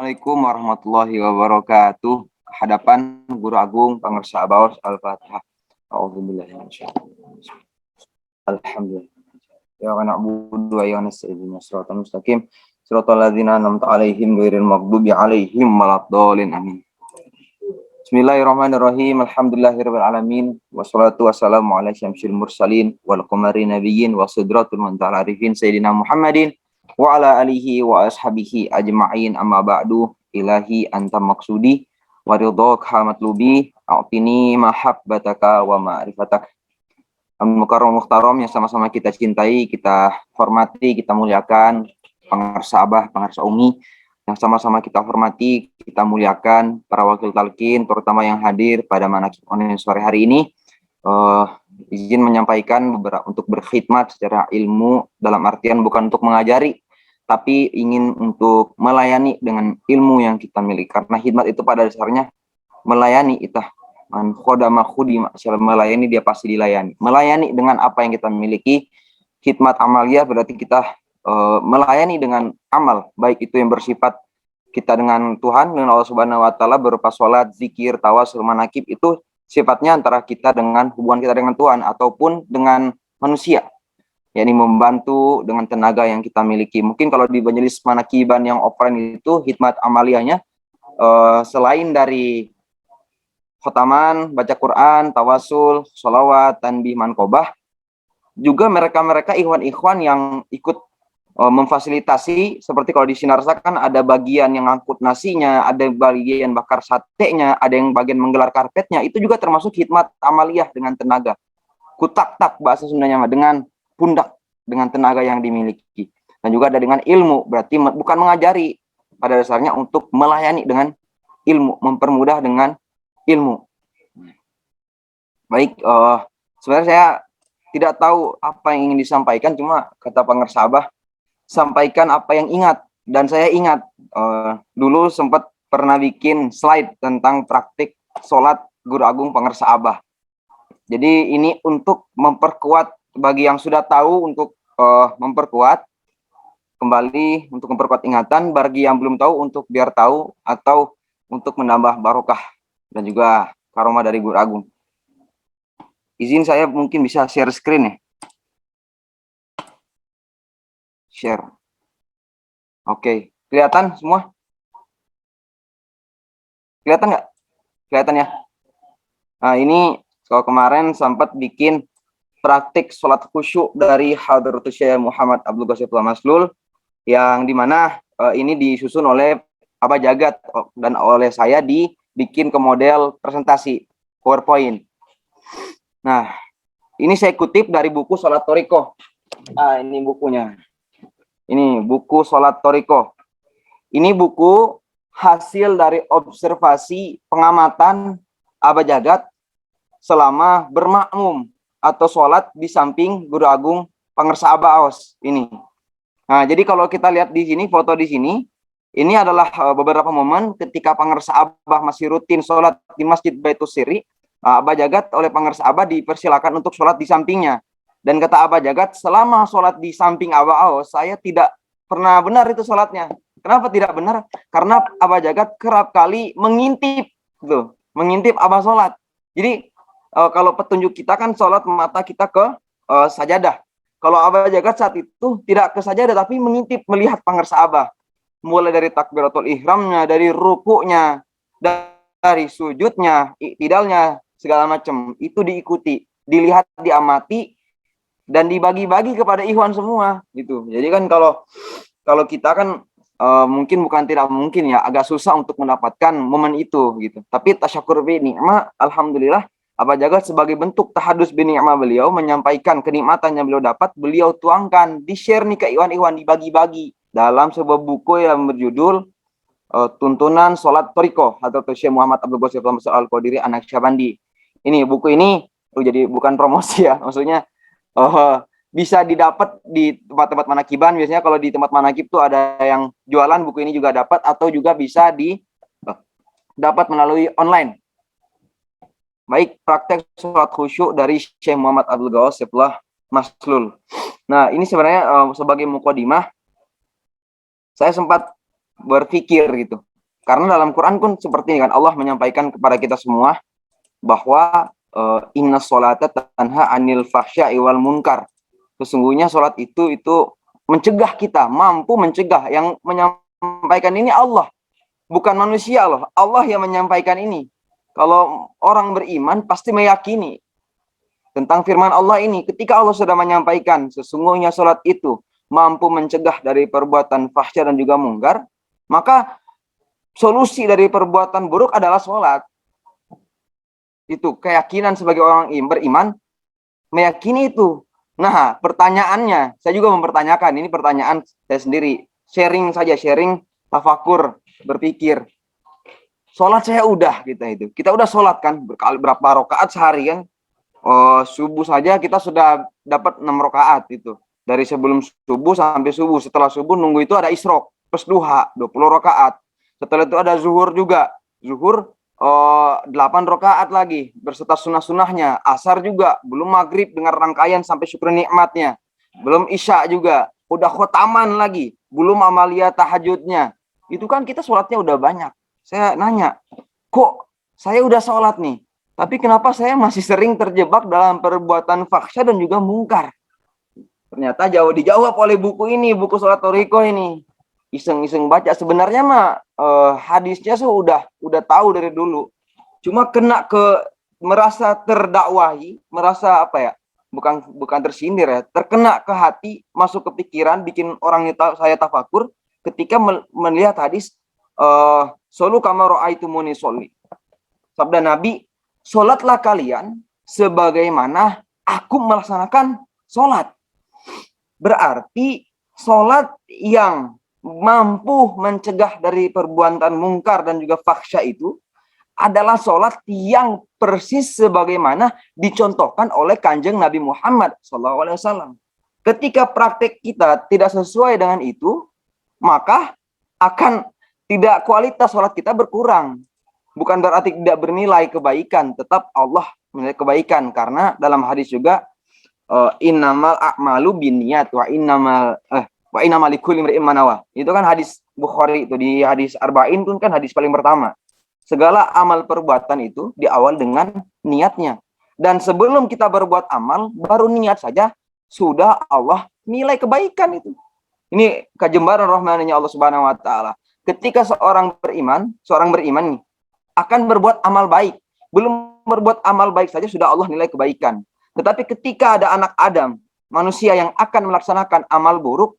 Assalamualaikum warahmatullahi wabarakatuh. Hadapan Guru Agung Pangersa Abaos Al-Fatihah. A'udzubillahi minasyaitonir. Alhamdulillah. Ya na'budu wa ya nasta'in shiratal mustaqim. Shiratal ladzina an'amta 'alaihim ghairil maghdubi 'alaihim waladdallin. Amin. Bismillahirrahmanirrahim. Alhamdulillahirabbil alamin. Wassalatu wassalamu ala syamsil mursalin wal qamari nabiyyin wa sidratul muntaha arifin sayyidina Muhammadin wa ala alihi wa ashabihi ajma'in, amma ba'du. Ilahi anta maksudi wa ridhaka matlubi a'tini mahabbataka wa ma'rifatak. Al-Mukarram Mukhtaram yang sama-sama kita cintai, kita hormati, kita muliakan, pangarsa Abah, pangarsa Umi yang sama-sama kita hormati, kita muliakan, para wakil talqin terutama yang hadir pada manaqib online sore hari ini. Izin menyampaikan untuk berkhidmat secara ilmu, dalam artian bukan untuk mengajari, tapi ingin untuk melayani dengan ilmu yang kita miliki. Karena khidmat itu pada dasarnya melayani. Itah man khodama khudima, melayani dia pasti dilayani. Melayani dengan apa yang kita miliki. Khidmat amaliyah berarti kita melayani dengan amal, baik itu yang bersifat kita dengan Tuhan, dengan Allah Subhanahu wa taala berupa salat, zikir, tawasul, manaqib, itu sifatnya antara kita dengan hubungan kita dengan Tuhan ataupun dengan manusia, yakni membantu dengan tenaga yang kita miliki. Mungkin kalau di majelis manakiban yang offline itu khidmat amaliyahnya selain dari khotaman, baca Quran, tawasul, sholawat, tanbih, manqobah, juga mereka-mereka ikhwan-ikhwan yang ikut memfasilitasi, seperti kalau di Sinarsa kan ada bagian yang ngangkut nasinya, ada bagian bakar satenya, ada yang bagian menggelar karpetnya, itu juga termasuk khidmat amaliyah dengan tenaga. Kutak-tak bahasa Sundanya dengan pundak, dengan tenaga yang dimiliki. Dan juga ada dengan ilmu, berarti bukan mengajari, pada dasarnya untuk melayani dengan ilmu, mempermudah dengan ilmu. Baik, sebenarnya saya tidak tahu apa yang ingin disampaikan, cuma kata pangarsa Abah, sampaikan apa yang ingat. Dan saya ingat dulu sempat pernah bikin slide tentang praktik sholat Guru Agung Pangersa Abah. Jadi ini untuk memperkuat bagi yang sudah tahu, untuk memperkuat kembali, untuk memperkuat ingatan. Bagi yang belum tahu, untuk biar tahu atau untuk menambah barokah dan juga karomah dari Guru Agung. Izin saya mungkin bisa share screen ya. Share. Oke, kelihatan semua? Kelihatan nggak? Kelihatan ya? Nah, ini kalau kemarin sempat bikin praktik sholat khusyuk dari Hadratus Syekh Muhammad Abdul Ghasif Maslul, yang dimana ini disusun oleh Abah Jagat dan oleh saya dibikin ke model presentasi PowerPoint. Nah, ini saya kutip dari buku Sholat Thoriqoh. Nah, ini bukunya. Ini buku Sholat Thoriqoh. Ini buku hasil dari observasi pengamatan Abah Jagat selama bermakmum atau sholat di samping Guru Agung Pangersa Abaos ini. Nah, jadi kalau kita lihat di sini, foto di sini, ini adalah beberapa momen ketika Pangersa Abah masih rutin sholat di Masjid Baitus Siri. Abah Jagat oleh Pangersa Abah dipersilakan untuk sholat di sampingnya. Dan kata Abah Jagat, selama sholat di samping Abah Aos, saya tidak pernah benar itu sholatnya. Kenapa tidak benar? Karena Abah Jagat kerap kali mengintip, gitu, mengintip Abah sholat. Jadi kalau petunjuk kita kan sholat mata kita ke sajadah. Kalau Abah Jagat saat itu tidak ke sajadah, tapi mengintip, melihat Pangersa Abah. Mulai dari takbiratul ihramnya, dari rukuknya, dari sujudnya, iktidalnya, segala macam. Itu diikuti, dilihat, diamati, dan dibagi-bagi kepada ikhwan semua gitu. Jadi kan kalau kita kan mungkin bukan tidak mungkin ya, agak susah untuk mendapatkan momen itu gitu. Tapi tasyakur bi ni'mah, alhamdulillah Abah Jagat sebagai bentuk tahadus bi ni'mah beliau menyampaikan kenikmatan yang beliau dapat, beliau tuangkan, di-share nih ke ikhwan-ikhwan, dibagi-bagi dalam sebuah buku yang berjudul Tuntunan Sholat Thoriqoh atau Syekh Muhammad Abdul Ghasif Al-Qadiri Anak Syabandi. Ini buku ini jadi bukan promosi ya, maksudnya bisa didapat di tempat-tempat manakiban. Biasanya kalau di tempat manakib tuh ada yang jualan, buku ini juga dapat, atau juga bisa dapat melalui online. Baik, praktek sholat khusyuk dari Syekh Muhammad Abdul Ghasif Maslul. Nah, ini sebenarnya sebagai mukadimah, saya sempat berpikir gitu. Karena dalam Quran pun seperti ini kan, Allah menyampaikan kepada kita semua bahwa inna sholata tanha anil fahsya'i wal munkar. Sesungguhnya sholat itu mencegah kita, mampu mencegah. Yang menyampaikan ini Allah, bukan manusia loh. Allah yang menyampaikan ini. Kalau orang beriman pasti meyakini tentang firman Allah ini. Ketika Allah sudah menyampaikan sesungguhnya sholat itu mampu mencegah dari perbuatan fahsya dan juga mungkar, maka solusi dari perbuatan buruk adalah sholat. Itu keyakinan sebagai orang beriman, meyakini itu. Nah, pertanyaannya, saya juga mempertanyakan, ini pertanyaan saya sendiri, sharing saja, sharing, tafakur, berpikir. Sholat saya udah, kita udah sholat kan, berapa rakaat sehari kan, subuh saja kita sudah dapat 6 rakaat itu. Dari sebelum subuh sampai subuh, setelah subuh nunggu itu ada isrok, plus duha, 20 rakaat. Setelah itu ada zuhur juga. Zuhur 8 rakaat lagi berserta sunah-sunahnya. Asar juga, belum maghrib dengan rangkaian sampai syukur nikmatnya. Belum isya juga. Udah khotaman lagi, belum amalia tahajudnya. Itu kan kita sholatnya udah banyak. Saya nanya, kok saya udah sholat nih, tapi kenapa saya masih sering terjebak dalam perbuatan fahsya dan juga mungkar? Ternyata dijawab oleh buku ini, buku Sholat Thoriqoh ini. Iseng-iseng baca, sebenarnya mah hadisnya udah tahu dari dulu, cuma kena merasa terdakwahi, merasa apa ya, bukan tersindir ya, terkena ke hati, masuk ke pikiran, bikin orang saya tafakur ketika melihat hadis solu kama ra'aitumuni sholli. Sabda Nabi, sholatlah kalian sebagaimana aku melaksanakan sholat. Berarti sholat yang mampu mencegah dari perbuatan mungkar dan juga fahsya itu adalah sholat yang persis sebagaimana dicontohkan oleh Kanjeng Nabi Muhammad SAW. Ketika praktek kita tidak sesuai dengan itu, maka akan tidak kualitas sholat kita berkurang. Bukan berarti tidak bernilai kebaikan, tetap Allah menilai kebaikan. Karena dalam hadis juga, innamal a'malu binniyat wa innamal likulli imri'in ma nawa. Itu kan hadis Bukhari, itu di hadis Arba'in itu kan hadis paling pertama. Segala amal perbuatan itu diawal dengan niatnya. Dan sebelum kita berbuat amal, baru niat saja sudah Allah nilai kebaikan itu. Ini kejembaran rahmannya Allah Subhanahu wa taala. Ketika seorang beriman nih akan berbuat amal baik, belum berbuat amal baik saja sudah Allah nilai kebaikan. Tetapi ketika ada anak Adam, manusia yang akan melaksanakan amal buruk,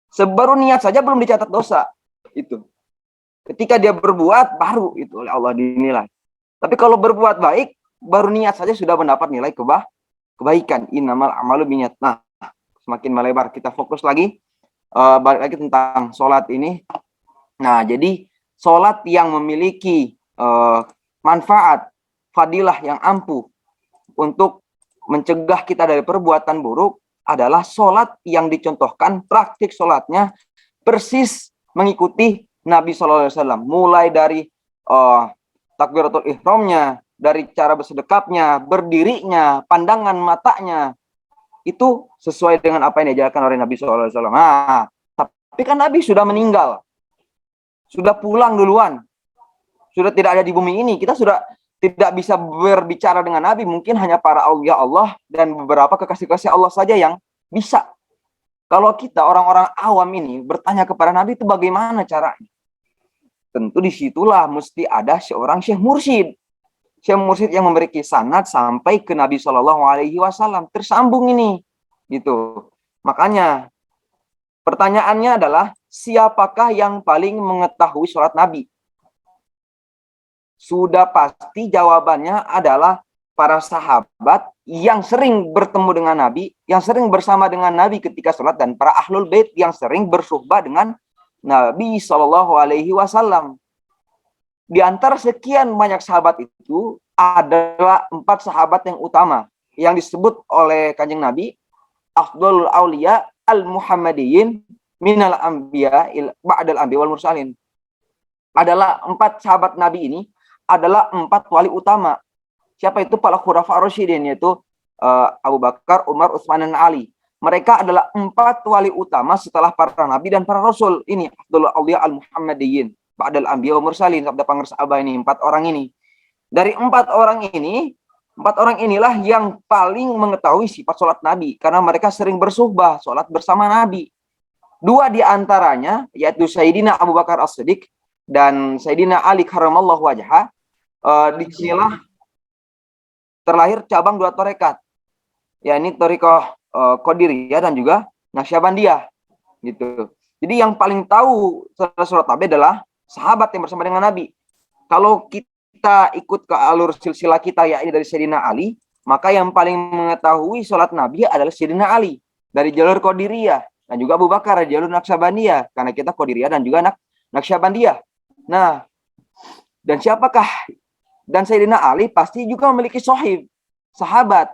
sebaru niat saja belum dicatat dosa. Itu. Ketika dia berbuat, baru itu oleh Allah dinilai. Tapi kalau berbuat baik, baru niat saja sudah mendapat nilai kebaikan. Innamal amalu binniyat. Nah, semakin melebar, kita fokus lagi. Balik lagi tentang sholat ini. Nah, jadi sholat yang memiliki manfaat, fadilah yang ampuh untuk mencegah kita dari perbuatan buruk adalah sholat yang dicontohkan, praktik sholatnya persis mengikuti Nabi SAW. Mulai dari takbiratul ihramnya, dari cara bersedekapnya, berdirinya, pandangan matanya, itu sesuai dengan apa yang diajarkan oleh Nabi SAW. Nah, tapi kan Nabi sudah meninggal, sudah pulang duluan, sudah tidak ada di bumi ini. Kita sudah tidak bisa berbicara dengan Nabi, mungkin hanya para aulia Allah dan beberapa kekasih-kekasih Allah saja yang bisa. Kalau kita orang-orang awam ini bertanya kepada Nabi itu bagaimana caranya? Tentu disitulah mesti ada seorang syekh mursyid. Syekh mursyid yang memiliki sanad sampai ke Nabi SAW. Tersambung ini. Gitu. Makanya pertanyaannya adalah siapakah yang paling mengetahui sholat Nabi? Sudah pasti jawabannya adalah para sahabat yang sering bertemu dengan Nabi, yang sering bersama dengan Nabi ketika sholat, dan para ahlul bait yang sering bersuhbah dengan Nabi SAW. Di antara sekian banyak sahabat itu adalah 4 sahabat yang utama yang disebut oleh Kanjeng Nabi afdhalul auliya al-muhammadiyin minal anbiya ba'dal anbiya wal mursalin. Adalah 4 sahabat Nabi ini adalah 4 wali utama. Siapa itu? Para khulafa rasyidin, yaitu Abu Bakar, Umar, Utsman, dan Ali. Mereka adalah 4 wali utama setelah para nabi dan para rasul. Ini afdhalul auliya al-muhammadiyin. ba'dal anbiya wa mursalin, sabda pangersabah ini, 4 orang ini. Dari 4 orang ini, 4 orang inilah yang paling mengetahui sifat sholat Nabi, karena mereka sering bersuhbah, sholat bersama Nabi. 2 di antaranya, yaitu Sayyidina Abu Bakar As-Siddiq dan Sayyidina Ali karramallahu wajhah, disinilah terlahir cabang 2 tarekat, yakni Thariqah Qadiriyah dan juga Naqsyabandiyah gitu. Jadi yang paling tahu sholat Nabi adalah sahabat yang bersama dengan Nabi. Kalau kita ikut ke alur silsilah kita, yakni dari Sayyidina Ali, maka yang paling mengetahui sholat Nabi adalah Sayyidina Ali dari jalur Qadiriyah, dan juga Abu Bakar dari jalur Naqsyabandiyah, karena kita Qadiriyah dan juga Naqsyabandiyah. Nah, dan siapakah? Dan Sayyidina Ali pasti juga memiliki sohib, sahabat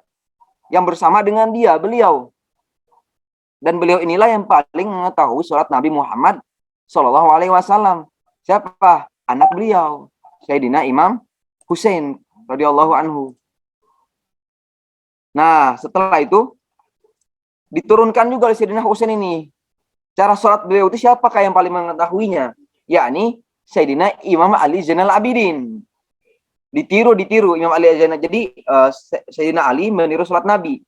yang bersama dengan dia, beliau. Dan beliau inilah yang paling mengetahui sholat Nabi Muhammad Shallallahu Alaihi Wasallam. Siapa? Anak beliau, Sayyidina Imam Husain radhiyallahu anhu. Nah, setelah itu diturunkan juga oleh Sayyidina Husain ini. Cara sholat beliau itu siapakah yang paling mengetahuinya? Yakni Sayyidina Imam Ali Zainal Abidin. Ditiru Imam Ali Zainal. Jadi Sayyidina Ali meniru sholat Nabi.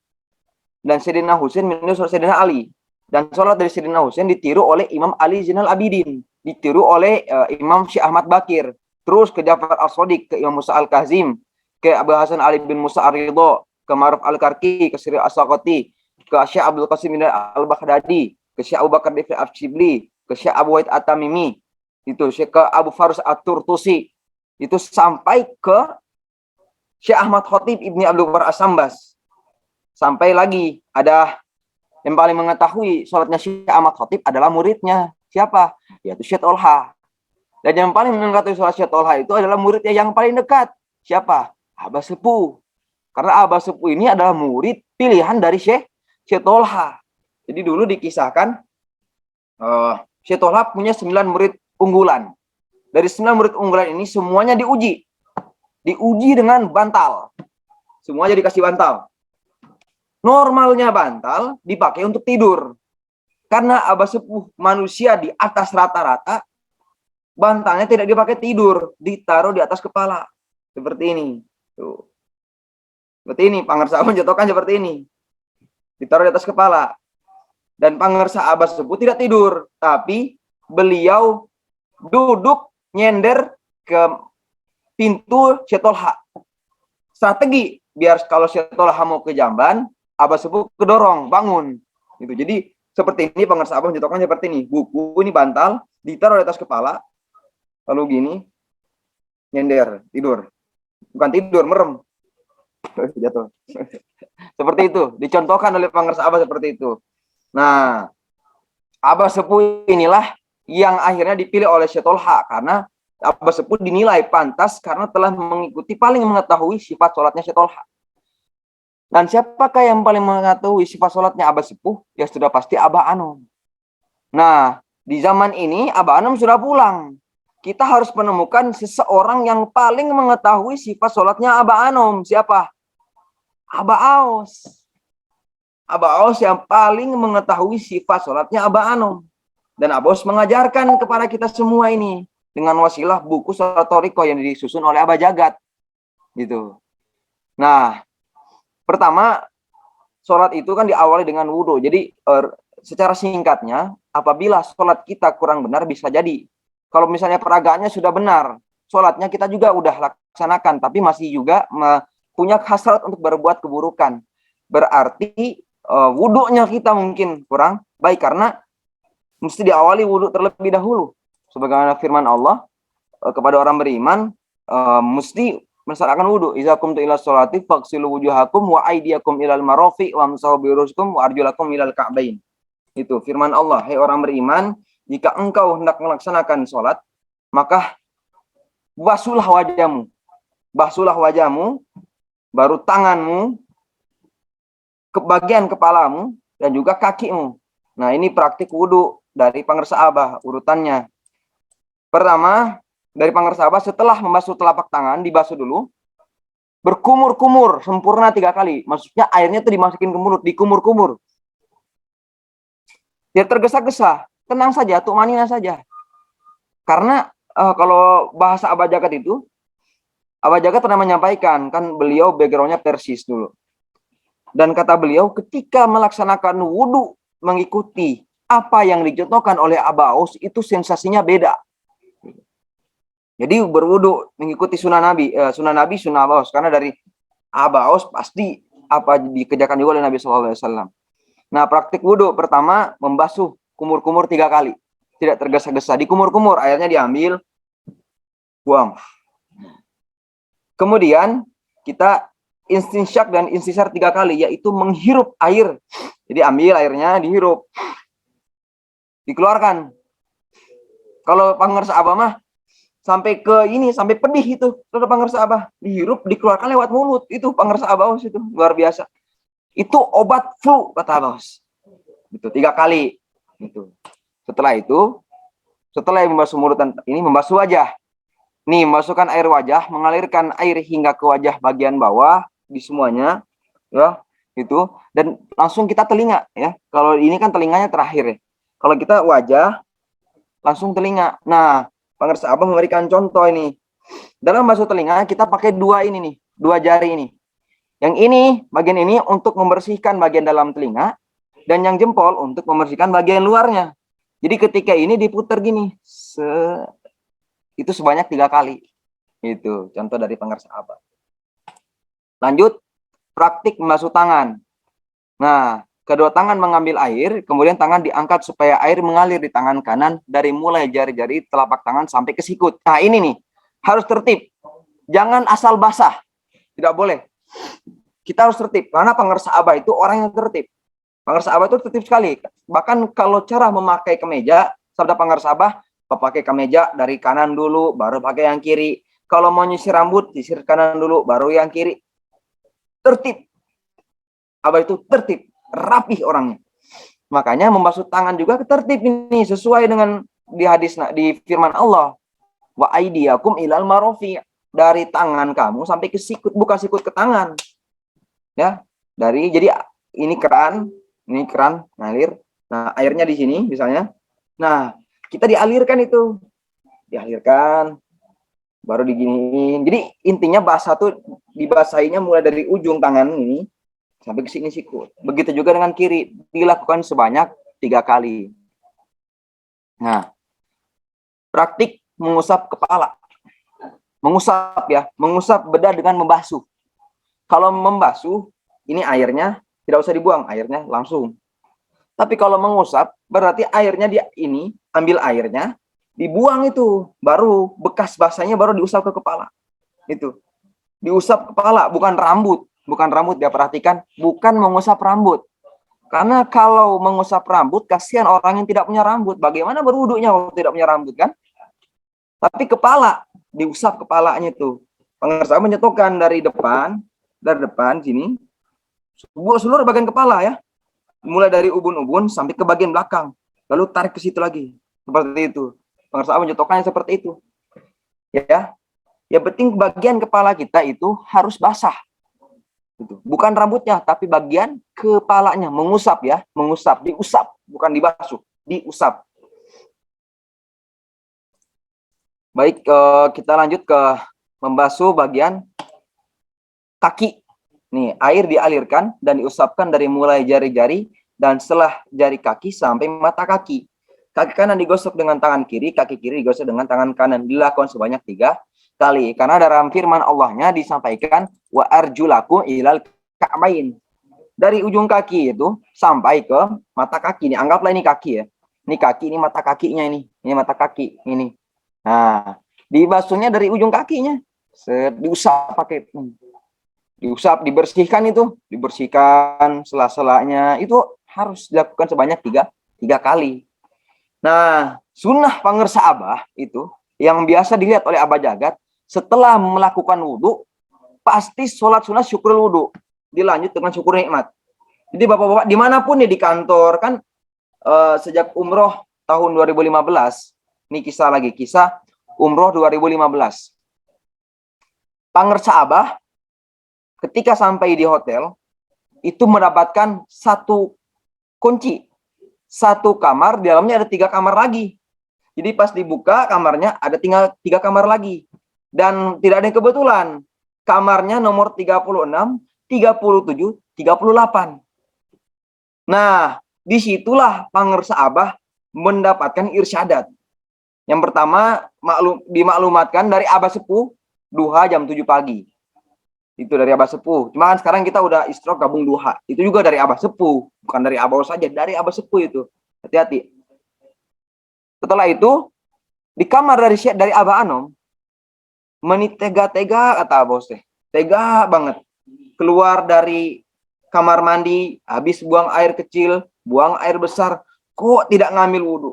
Dan Sayyidina Husain meniru sholat Sayyidina Ali. Dan sholat dari Sayyidina Husain ditiru oleh Imam Ali Zainal Abidin. Ditiru oleh Imam Syekh Ahmad Bakir. Terus ke Ja'far As-Shadiq, ke Imam Musa Al-Kazim, ke Abu Hasan Ali bin Musa Ar-Ridho, ke Ma'ruf Al-Karki, ke Sri As-Saqati, ke Syekh Abdul Qasim Al-Baghdadi, ke Syekh Abu Bakar Difri Al-Shibli, ke Syekh Abu Wa'id At-Tamimi, itu Syekh ke Abu Farus At-Turtusi, itu sampai ke Syekh Ahmad Khatib Ibni Abdul Bar As-Sambas. Sampai lagi ada yang paling mengetahui sholatnya Syekh Ahmad Khatib adalah muridnya. Siapa? Yaitu Syekh Tolha. Dan yang paling mengetahui sholat Syekh Tolha itu adalah muridnya yang paling dekat. Siapa? Abah Sepuh. Karena Abah Sepuh ini adalah murid pilihan dari Syekh Tolha. Jadi dulu dikisahkan Syekh Tolha punya 9 murid unggulan. Dari 9 murid unggulan ini semuanya diuji. Diuji dengan bantal. Semuanya dikasih bantal. Normalnya bantal dipakai untuk tidur. Karena Abah Sepuh manusia di atas rata-rata, bantalnya tidak dipakai tidur, ditaruh di atas kepala. Seperti ini. Tuh. Seperti ini, pangersa menjatuhkan seperti ini. Ditaruh di atas kepala. Dan pangersa Abah Sepuh tidak tidur, tapi beliau duduk nyender ke pintu Syekh Tolha. Strategi biar kalau Syekh Tolha mau ke jamban, Abah Sepuh kedorong, bangun. Gitu. Jadi seperti ini pangersa Abah menjatuhkan seperti ini. Buku ini bantal ditaruh di atas kepala, lalu gini, nyender, tidur. Bukan tidur, merem. Jatuh. Seperti itu, dicontohkan oleh pangersa Abah seperti itu. Nah, Abah Sepuh inilah yang akhirnya dipilih oleh Syekh Tolha, karena Abah Sepuh dinilai pantas karena telah mengikuti, paling mengetahui sifat sholatnya Syekh Tolha. Dan siapakah yang paling mengetahui sifat sholatnya Abah Sepuh? Ya sudah pasti Abah Anom. Nah, di zaman ini Abah Anom sudah pulang. Kita harus menemukan seseorang yang paling mengetahui sifat sholatnya Abah Anom. Siapa? Abah Aos. Abah Aos yang paling mengetahui sifat sholatnya Abah Anom. Dan Abah Aos mengajarkan kepada kita semua ini dengan wasilah buku sholat Thariqah yang disusun oleh Abah Jagat. Gitu. Nah, pertama, sholat itu kan diawali dengan wudhu. Jadi secara singkatnya, apabila sholat kita kurang benar bisa jadi. Kalau misalnya peragaannya sudah benar, sholatnya kita juga udah laksanakan, tapi masih juga punya hasrat untuk berbuat keburukan. Berarti wudhunya kita mungkin kurang baik, karena mesti diawali wudhu terlebih dahulu. Sebagaimana firman Allah kepada orang beriman, mesti mensyaratkan wudhu. Iza qumtu ila sholati faghsilu wujuhakum wa aydiyakum ilal marafiq wamsahu bi ru'usikum wa arjulakum ilal ka'bain. Itu firman Allah, hai orang beriman, jika engkau hendak melaksanakan sholat, maka basuhlah wajahmu. Basuhlah wajahmu, baru tanganmu, ke bagian kepalamu, dan juga kakimu. Nah, ini praktik wudhu dari pangersa Abah, urutannya. Pertama, dari pangersa Abah, setelah membasuh telapak tangan, dibasuh dulu, berkumur-kumur, sempurna 3 kali. Maksudnya airnya itu dimasukin ke mulut, dikumur-kumur. Dia tergesa-gesa, tenang saja, tumanina saja. Karena kalau bahasa Abah Jagat itu, Abah Jagat pernah menyampaikan, kan beliau backgroundnya Persis dulu. Dan kata beliau, ketika melaksanakan wudhu mengikuti apa yang dicontohkan oleh Abah Aus, itu sensasinya beda. Jadi berwudhu mengikuti sunnah Nabi, sunnah Abah Aus. Karena dari Abah Aus pasti apa dikerjakan juga oleh Nabi SAW. Nah, praktik wudhu pertama membasuh kumur-kumur 3 kali. Tidak tergesa-gesa. Di kumur-kumur airnya diambil, buang. Kemudian kita istinsyak dan istisar 3 kali, yaitu menghirup air. Jadi ambil airnya, dihirup, dikeluarkan. Kalau pangersa Abah mah sampai ke ini, sampai pedih itu. Sudah pangersa Abah, dihirup, dikeluarkan lewat mulut. Itu pangersa Abah itu luar biasa. Itu obat flu kata Abah. Itu 3 kali. Itu. Setelah itu, setelah membasuh mulut dan ini membasuh wajah. Nih, masukkan air wajah, mengalirkan air hingga ke wajah bagian bawah di semuanya, ya, itu, dan langsung kita telinga, ya. Kalau ini kan telinganya terakhir, ya. Kalau kita wajah, langsung telinga. Nah, pangersa Abah memberikan contoh ini. Dalam basuh telinga kita pakai 2 ini nih, 2 jari ini. Yang ini, bagian ini untuk membersihkan bagian dalam telinga, dan yang jempol untuk membersihkan bagian luarnya. Jadi ketika ini diputar gini, itu sebanyak 3 kali. Itu contoh dari pangersa Abah. Lanjut, praktik membasuh tangan. Nah, kedua tangan mengambil air, kemudian tangan diangkat supaya air mengalir di tangan kanan dari mulai jari-jari telapak tangan sampai ke sikut. Nah, ini nih, harus tertib. Jangan asal basah. Tidak boleh. Kita harus tertib, karena pangersa Abah itu orang yang tertib. Pangersa Abah itu tertib sekali. Bahkan kalau cara memakai kemeja, sabda pangersa Abah, pakai kemeja dari kanan dulu, baru pakai yang kiri. Kalau mau nyisir rambut, sisir kanan dulu, baru yang kiri. Tertib. Abah itu tertib, rapih orangnya. Makanya membasuh tangan juga tertib ini, sesuai dengan di hadis, di firman Allah. Wa aidiyakum ilal marofi. Dari tangan kamu sampai ke sikut, bukan sikut ke tangan. Ya, jadi ini keran ngalir. Nah, airnya di sini misalnya. Nah, kita dialirkan itu, dialirkan, baru diginiin. Jadi intinya basah tuh dibasahinya mulai dari ujung tangan ini sampai ke sini sikut. Begitu juga dengan kiri, dilakukan sebanyak 3 kali. Nah, praktik mengusap kepala. Mengusap ya, mengusap bedah dengan membasuh. Kalau membasuh, ini airnya tidak usah dibuang, airnya langsung. Tapi kalau mengusap, berarti airnya dia ini, ambil airnya, dibuang itu, baru bekas basahnya baru diusap ke kepala. Itu. Diusap kepala, bukan rambut. Bukan rambut, dia perhatikan, bukan mengusap rambut. Karena kalau mengusap rambut, kasihan orang yang tidak punya rambut. Bagaimana berwudunya kalau tidak punya rambut, kan? Tapi kepala, diusap kepalanya itu. Pangersa menyentuhkan dari depan sini, seluruh bagian kepala ya. Mulai dari ubun-ubun sampai ke bagian belakang. Lalu tarik ke situ lagi. Seperti itu. Pangersa mencontohkannya seperti itu. Ya. Yang penting bagian kepala kita itu harus basah. Gitu. Bukan rambutnya, tapi bagian kepalanya. Mengusap ya. Mengusap. Diusap. Bukan dibasuh. Diusap. Baik, kita lanjut ke membasuh bagian kaki. Nih, air dialirkan dan diusapkan dari mulai jari-jari dan setelah jari kaki sampai mata kaki. Kaki kanan digosok dengan tangan kiri, kaki kiri digosok dengan tangan kanan. Dilakukan sebanyak 3 kali. Karena dalam firman Allahnya disampaikan wa arjulakum ilal ka'bain. Dari ujung kaki itu sampai ke mata kaki. Ini anggaplah ini kaki ya. Ini kaki, ini mata kakinya ini. Ini mata kaki ini. Nah, dibasuhnya dari ujung kakinya. Diusap pakai diusap, dibersihkan itu, dibersihkan sela-selanya, itu harus dilakukan sebanyak 3 kali. Nah, sunnah pangersa Abah itu yang biasa dilihat oleh Abah Jagat, setelah melakukan wudhu, pasti sholat sunnah syukur wudhu, dilanjut dengan syukur nikmat. Jadi bapak-bapak dimanapun nih, di kantor kan, sejak umroh tahun 2015, ini kisah umroh 2015. Pangersa Abah ketika sampai di hotel, itu mendapatkan 1 kunci. 1 kamar, di dalamnya ada 3 kamar lagi. Jadi pas dibuka kamarnya ada tinggal 3 kamar lagi. Dan tidak ada yang kebetulan. Kamarnya nomor 36, 37, 38. Nah, disitulah Pangersa Abah mendapatkan irsyadat. Yang pertama dimaklumatkan dari Abah Sepuh, duha jam 7 pagi. Itu dari Abah Sepuh. Cuma kan sekarang kita udah istroq gabung duha. Itu juga dari Abah Sepuh, bukan dari Abah saja, dari Abah Sepuh itu. Hati-hati. Setelah itu di kamar dari Abah Anom, menit tega-tega kata Abah teh. Tega banget. Keluar dari kamar mandi, habis buang air kecil, buang air besar, kok tidak ngambil wudhu.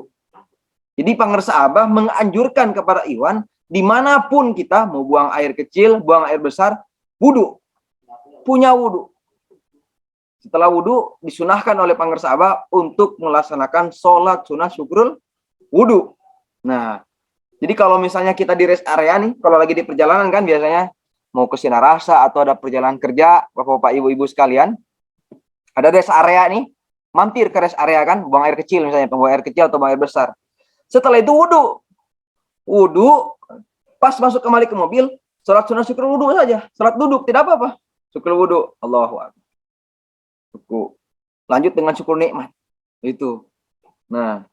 Jadi Pangersa Abah menganjurkan kepada Iwan, dimanapun kita mau buang air kecil, buang air besar, wudhu. Punya wudhu. Setelah wudhu, disunahkan oleh Pangersa Abah untuk melaksanakan sholat sunnah syukrul wudhu. Nah, jadi kalau misalnya kita di rest area nih, kalau lagi di perjalanan kan biasanya mau ke Sinarasa atau ada perjalanan kerja, bapak-bapak, ibu-ibu sekalian, ada rest area nih, mampir ke rest area kan, buang air kecil misalnya, buang air kecil atau buang air besar. Setelah itu wudhu, pas masuk kembali ke mobil, sholat sunnah syukur wudhu saja, sholat duduk, tidak apa-apa. Syukur wudhu, Allahu Akbar. Lanjut dengan syukur nikmat. Itu. Nah,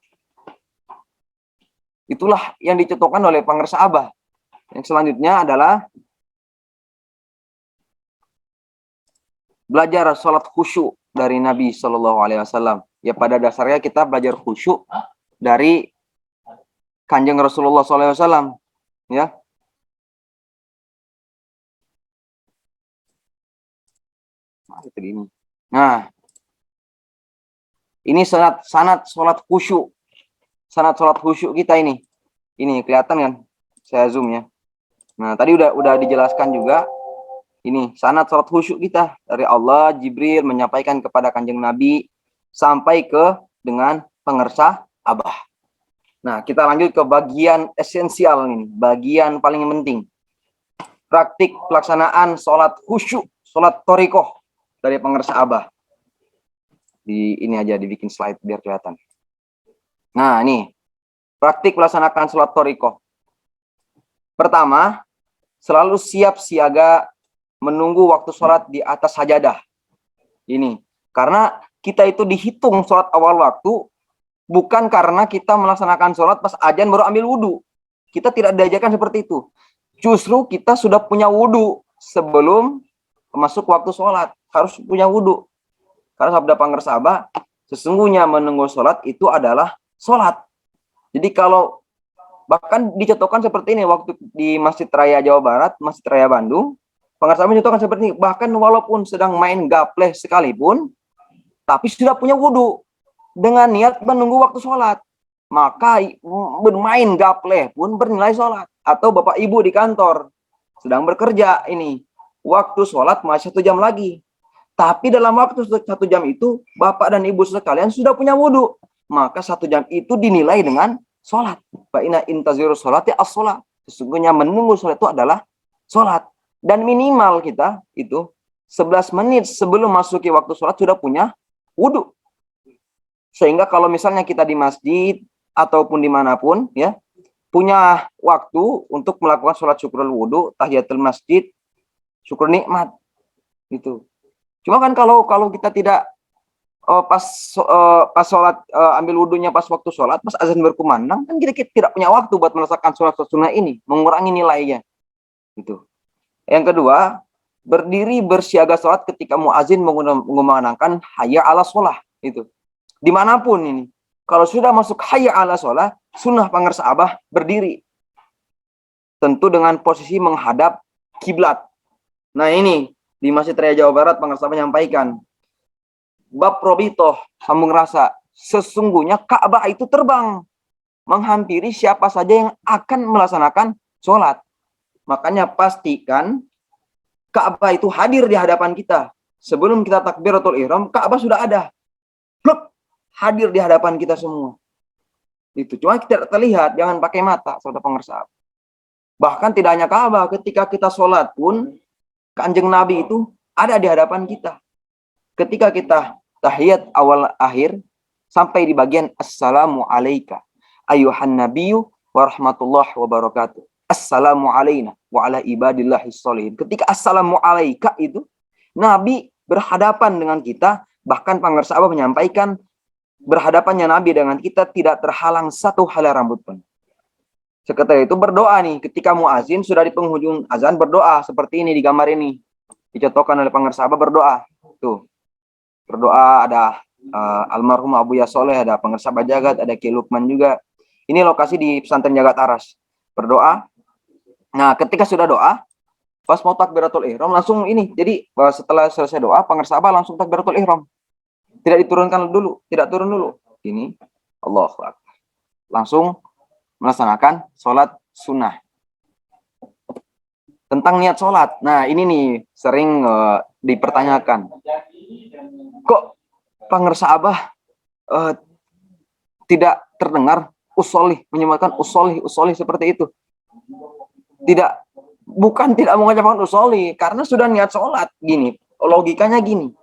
itulah yang dicontohkan oleh Pangersa Abah. Yang selanjutnya adalah belajar sholat khusyuk dari Nabi Shallallahu Alaihi Wasallam. Ya pada dasarnya kita belajar khusyuk dari Kanjeng Rasulullah Shallallahu Alaihi Wasallam. Ya. Nah, ini sanat sholat khusyuk. Sanat sholat khusyuk kita ini. Ini kelihatan kan? Saya zoom ya. Nah, tadi udah dijelaskan juga. Ini sanat sholat khusyuk kita dari Allah, Jibril menyampaikan kepada Kanjeng Nabi sampai ke dengan Pangersa Abah. Nah, kita lanjut ke bagian esensial ini, bagian paling penting. Praktik pelaksanaan sholat khusyuk, sholat thoriqoh dari Pangersa Abah. Ini aja dibikin slide biar kelihatan. Nah, ini praktik melaksanakan sholat thoriqoh. Pertama, selalu siap siaga menunggu waktu sholat di atas sajadah. Ini, karena kita itu dihitung sholat awal waktu, bukan karena kita melaksanakan sholat pas azan baru ambil wudhu. Kita tidak diajarkan seperti itu. Justru kita sudah punya wudhu sebelum masuk waktu sholat. Harus punya wudhu. Karena sabda Pangersa Abah, sesungguhnya menunggu sholat itu adalah sholat. Jadi kalau bahkan dicontohkan seperti ini waktu di Masjid Raya Jawa Barat, Masjid Raya Bandung, Pangersa Abah mencontohkan seperti ini. Bahkan walaupun sedang main gapleh sekalipun, tapi sudah punya wudhu dengan niat menunggu waktu sholat, maka bermain gapleh pun bernilai sholat. Atau bapak ibu di kantor sedang bekerja ini, waktu sholat masih 1 jam lagi, tapi dalam waktu 1 jam itu bapak dan ibu sekalian sudah punya wudhu, maka 1 jam itu dinilai dengan sholat. Fa inna intaziru sholati as-sholat. Sesungguhnya menunggu sholat itu adalah sholat. Dan minimal kita itu 11 menit sebelum masuki waktu sholat sudah punya wudhu. Sehingga kalau misalnya kita di masjid ataupun dimanapun ya, punya waktu untuk melakukan sholat syukrul wudhu, tahiyatul masjid, syukur nikmat. Itu. Cuma kan kalau kita tidak pas sholat ambil wudhunya pas waktu sholat, pas azan berkumandang, kan kita tidak punya waktu buat melaksanakan sholat sunnah ini, mengurangi nilainya. Itu. Yang kedua, berdiri bersiaga sholat ketika muazin mengumandangkan hayya ala sholah. Itu. Dimanapun ini. Kalau sudah masuk hayya ala sholah, sunnah Pangersa Abah berdiri. Tentu dengan posisi menghadap kiblat. Nah ini, di Masjid Raya Jawa Barat, Pangersa Abah menyampaikan, bab robitoh, sambung rasa, sesungguhnya Ka'bah itu terbang, menghampiri siapa saja yang akan melaksanakan sholat. Makanya pastikan Ka'bah itu hadir di hadapan kita. Sebelum kita takbiratul ihram, Ka'bah sudah ada. Pluk, hadir di hadapan kita semua. Itu cuma kita terlihat, jangan pakai mata, saudara Pangersa. Bahkan tidak hanya Ka'bah, ketika kita sholat pun, Kanjeng Nabi itu ada di hadapan kita. Ketika kita tahiyat awal akhir, sampai di bagian Assalamu alaika. Ayuhan nabiyyu wa rahmatullahi wa barakatuh. Assalamu alaina wa ala ibadillahis sholihin. Ketika assalamu alaika itu, Nabi berhadapan dengan kita, bahkan pengersaabah menyampaikan berhadapannya Nabi dengan kita tidak terhalang satu helai rambut pun. Seketika itu berdoa nih, ketika muazin sudah di penghujung azan berdoa seperti ini di gambar ini. Dicontohkan oleh pengersaabah berdoa. Tuh. Berdoa ada almarhum Abu Yasoleh, ada pengersaabah Jagat, ada Ki Lukman juga. Ini lokasi di pesantren Jagat Aras. Berdoa. Nah, ketika sudah doa, pas mau takbiratul ihram langsung ini. Jadi setelah selesai doa, pengersaabah langsung takbiratul ihram. Tidak diturunkan dulu, tidak turun dulu. Ini Allahu Akbar. Langsung melaksanakan sholat sunnah. Tentang niat sholat. Nah, ini nih sering dipertanyakan. Kok pengersaabah tidak terdengar usolih, menyebutkan usolih seperti itu? Bukan tidak mengucapkan usolih, karena sudah niat sholat. Gini, logikanya gini.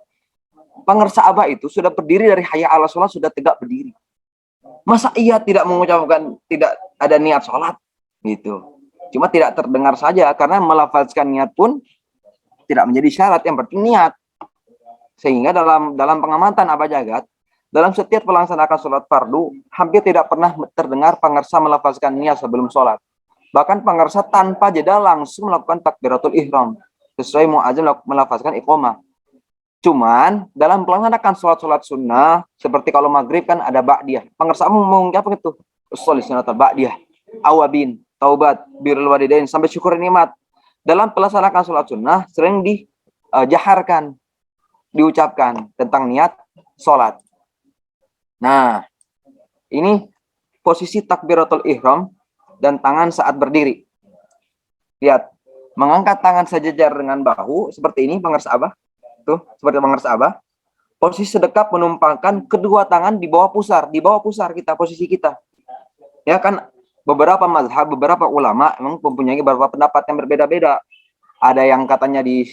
Pengersaabah itu sudah berdiri dari hayya ala sholat, sudah tegak berdiri. Masa ia tidak mengucapkan, tidak ada niat sholat? Gitu. Cuma tidak terdengar saja, karena melafazkan niat pun tidak menjadi syarat, yang penting niat. Sehingga dalam pengamatan Abah Jagat, dalam setiap pelaksanaan sholat fardu, hampir tidak pernah terdengar pengersa melafazkan niat sebelum sholat. Bahkan pengersa tanpa jeda langsung melakukan takbiratul ihram. Sesuai muadzin melafazkan iqamah. Cuman dalam pelaksanaan sholat sunnah, seperti kalau maghrib kan ada ba'diyah. Pengersa mengucapkan itu. Usolih sunatul ba'diyah. Awabin, taubat, birrul walidain, sampai syukur nikmat. Dalam pelaksanaan sholat sunnah, sering dijaharkan, diucapkan tentang niat sholat. Nah, ini posisi takbiratul ihram dan tangan saat berdiri. Lihat, mengangkat tangan sejajar dengan bahu seperti ini pengersaabah. Tuh, seperti pengersaabah. Posisi sedekap menumpangkan kedua tangan di bawah pusar kita, posisi kita. Ya kan, beberapa mazhab, beberapa ulama memang mempunyai beberapa pendapat yang berbeda-beda. Ada yang katanya di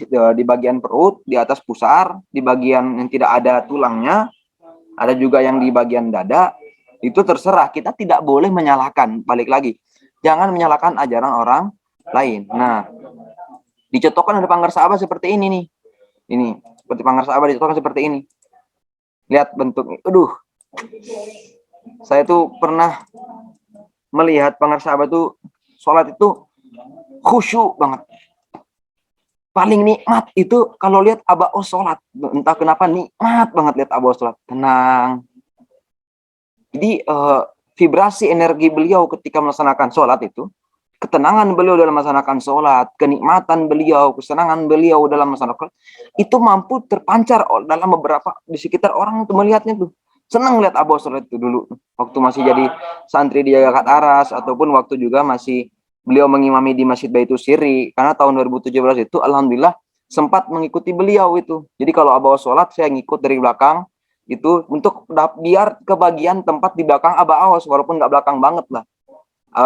bagian perut, di atas pusar, di bagian yang tidak ada tulangnya, ada juga yang di bagian dada. Itu terserah, kita tidak boleh menyalahkan. Balik lagi, jangan menyalahkan ajaran orang lain. Nah, dicontohkan oleh pengersaabah seperti ini nih. Ini, seperti pengersaabah dicontohkan seperti ini. Lihat bentuknya. Aduh, saya tuh pernah melihat pengersaabah tuh sholat itu khusyuk banget. Paling nikmat itu kalau lihat Abah Os sholat. Entah kenapa nikmat banget lihat Abah Os sholat. Tenang. Jadi vibrasi energi beliau ketika melaksanakan sholat itu, ketenangan beliau dalam melaksanakan sholat, kenikmatan beliau, kesenangan beliau dalam melaksanakan sholat, itu mampu terpancar dalam beberapa di sekitar orang untuk melihatnya tuh. Senang lihat Abah Os sholat itu dulu. Waktu masih jadi santri di Jagat Aras, ataupun waktu juga masih beliau mengimami di Masjid Baitul Siri, karena tahun 2017 itu alhamdulillah sempat mengikuti beliau itu. Jadi kalau Abah sholat saya ngikut dari belakang itu untuk biar kebagian tempat di belakang Abah Awas, walaupun nggak belakang banget lah.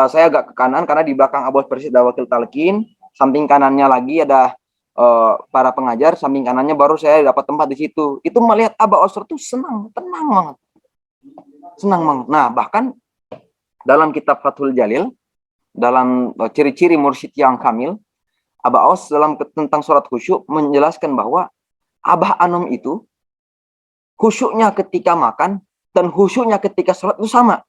Saya agak ke kanan karena di belakang Abah Persis ada wakil talqin, samping kanannya lagi ada para pengajar, samping kanannya baru saya dapat tempat di situ. Itu melihat Abah Awas itu senang, tenang banget. Senang banget. Nah, bahkan dalam kitab Fathul Jalil, dalam ciri-ciri mursyid yang kamil, Abah Awas dalam tentang sholat khusyuk menjelaskan bahwa Abah Anom itu khusyuknya ketika makan dan khusyuknya ketika sholat itu sama.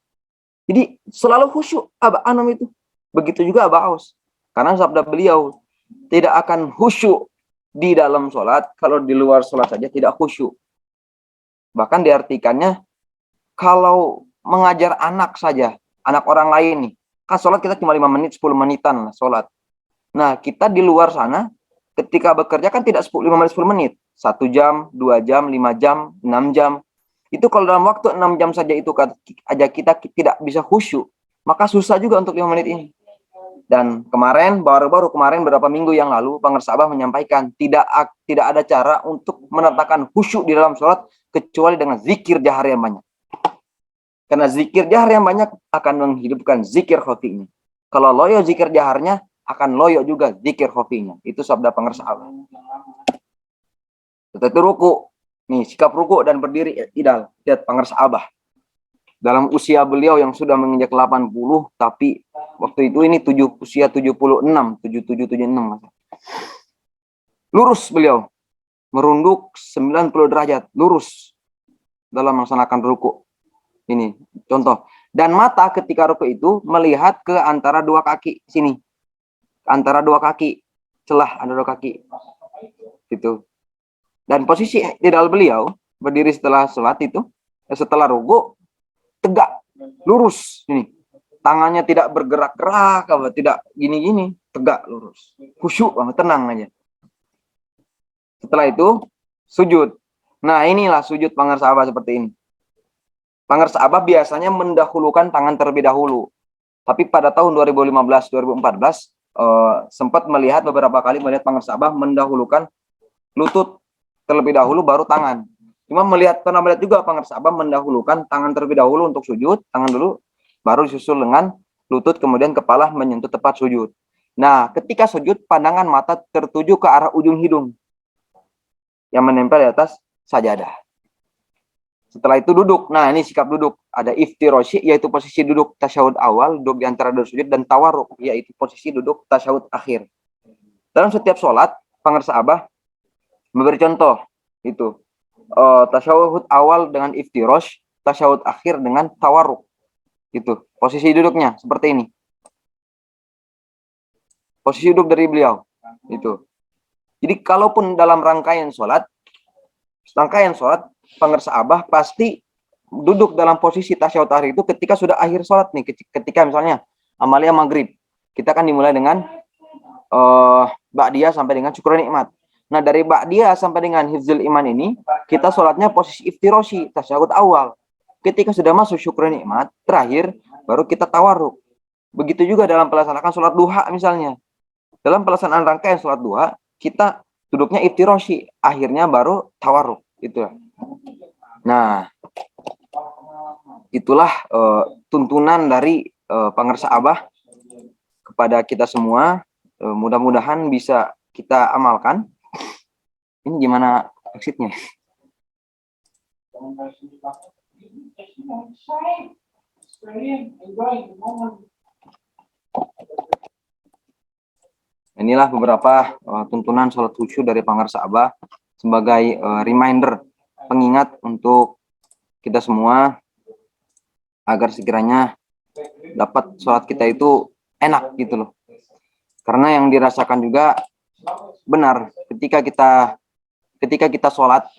Jadi selalu khusyuk Abah Anom itu. Begitu juga Abah Awas. Karena sabda beliau, tidak akan khusyuk di dalam sholat kalau di luar sholat saja tidak khusyuk. Bahkan diartikannya, kalau mengajar anak saja, anak orang lain nih, kan sholat kita cuma 5 menit, 10 menitan lah sholat. Nah, kita di luar sana, ketika bekerja kan tidak 5 menit, 10 menit. 1 jam, 2 jam, 5 jam, 6 jam. Itu kalau dalam waktu 6 jam saja itu aja kita tidak bisa khusyuk, maka susah juga untuk 5 menit ini. Dan kemarin, baru-baru kemarin beberapa minggu yang lalu, pengersaabah menyampaikan tidak ada cara untuk menetapkan khusyuk di dalam sholat kecuali dengan zikir jahar yang banyak. Karena zikir jahar yang banyak akan menghidupkan zikir khofinya. Kalau loyo zikir jaharnya, akan loyo juga zikir khofinya. Itu sabda pengersaabah. Tetapi ruku. Nih, sikap ruku dan berdiri idal. Lihat pengersaabah. dalam usia beliau yang sudah menginjak 80, tapi waktu itu ini usia 76, 77, 76. Lurus beliau, merunduk 90 derajat, lurus dalam melaksanakan ruku. Ini contoh. Dan mata ketika ruku itu melihat ke antara dua kaki sini. Antara dua kaki, celah antara dua kaki. Gitu. Dan posisi ideal beliau berdiri setelah sholat itu, setelah ruku, tegak, lurus ini. Tangannya tidak bergerak-gerak, tidak gini-gini, tegak, lurus. Khusyuk banget, tenang aja. Setelah itu sujud. Nah, inilah sujud pangersabah seperti ini. Pangersabah biasanya mendahulukan tangan terlebih dahulu. Tapi pada tahun 2015-2014 sempat melihat beberapa kali melihat pangersabah mendahulukan lutut terlebih dahulu baru tangan. Cuma pernah melihat juga pangersabah mendahulukan tangan terlebih dahulu untuk sujud, tangan dulu baru disusul dengan lutut, kemudian kepala menyentuh tempat sujud. Nah, ketika sujud pandangan mata tertuju ke arah ujung hidung yang menempel di atas sajadah. Setelah itu duduk. Nah, ini sikap duduk. Ada iftiroshi, yaitu posisi duduk tasyahud awal, duduk di antara dua sujud, dan tawarruk, yaitu posisi duduk tasyahud akhir. Dalam setiap sholat, pangersabah memberi contoh. Itu. Tasyahud awal dengan iftirosh, tasyahud akhir dengan tawarruk. Itu. Posisi duduknya seperti ini. Posisi duduk dari beliau. Itu. Jadi kalaupun dalam rangkaian sholat pangersabah pasti duduk dalam posisi tasyahud akhir itu ketika sudah akhir sholat nih. Ketika misalnya amalia maghrib, kita kan dimulai dengan ba'diyah sampai dengan syukur nikmat. Nah, dari ba'diyah sampai dengan hifzul iman ini, kita sholatnya posisi iftiroshi, tasyahud awal. Ketika sudah masuk syukur nikmat, terakhir baru kita tawarruk. Begitu juga dalam pelaksanaan sholat duha misalnya. Dalam pelaksanaan rangkaian sholat duha, kita duduknya iftiroshi, akhirnya baru tawarruk. Itu. Nah, itulah tuntunan dari pangersabah kepada kita semua. Mudah-mudahan bisa kita amalkan. Ini gimana exitnya? Inilah beberapa tuntunan sholat khusyuk dari pangersabah sebagai reminder, pengingat untuk kita semua agar sekiranya dapat sholat kita itu enak gitu loh. Karena yang dirasakan juga benar ketika kita sholat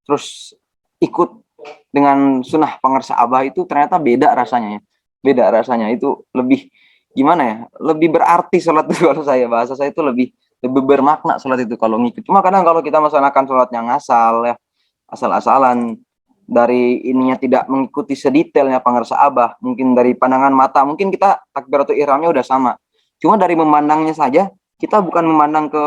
terus ikut dengan sunnah pangersabah itu ternyata beda rasanya itu lebih gimana ya, lebih berarti sholat itu. Kalau bahasa saya itu lebih bermakna sholat itu kalau ngikut. Cuma kadang kalau kita melaksanakan sholat yang asal ya, asal-asalan, dari ininya tidak mengikuti sedetailnya pangersabah, mungkin dari pandangan mata mungkin kita takbiratul ihramnya udah sama, cuma dari memandangnya saja kita bukan memandang ke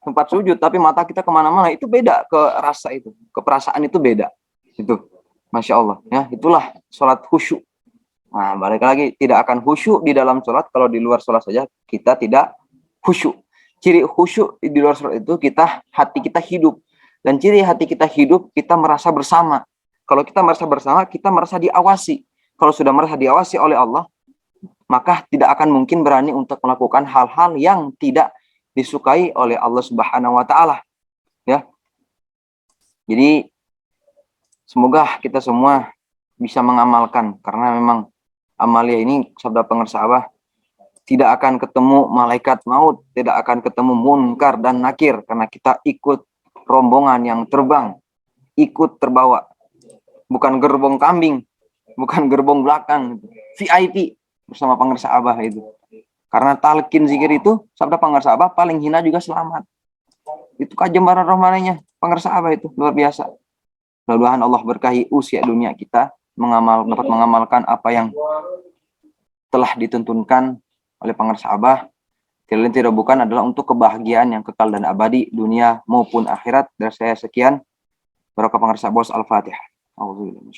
tempat sujud tapi mata kita kemana-mana, itu beda, ke rasa itu, ke perasaan itu beda. Itu Masya Allah ya, itulah sholat khusyuk. Nah, balik lagi, tidak akan khusyuk di dalam sholat kalau di luar sholat saja kita tidak khusyuk. Ciri khusyuk di luar sholat itu hati kita hidup. Dan ciri hati kita hidup, kita merasa bersama. Kalau kita merasa bersama, kita merasa diawasi. Kalau sudah merasa diawasi oleh Allah, maka tidak akan mungkin berani untuk melakukan hal-hal yang tidak disukai oleh Allah Subhanahu wa Ta'ala. Ya. Jadi, semoga kita semua bisa mengamalkan, karena memang amalia ini, sabda pangersabah, tidak akan ketemu malaikat maut, tidak akan ketemu munkar dan nakir, karena kita ikut rombongan yang terbang, ikut terbawa, bukan gerbong kambing, bukan gerbong belakang, VIP bersama pangersabah itu. Karena talqin zikir itu, sabda pangersabah, paling hina juga selamat. Itu kajembaran rohmaninya pangersabah itu luar biasa. Mudah-mudahan Allah berkahi usia dunia kita dapat mengamalkan apa yang telah dituntunkan oleh pangersabah. Tidak bukan adalah untuk kebahagiaan yang kekal dan abadi dunia maupun akhirat. Dari saya sekian. Barakah pangersabah. Al-Fatihah. Alhamdulillah.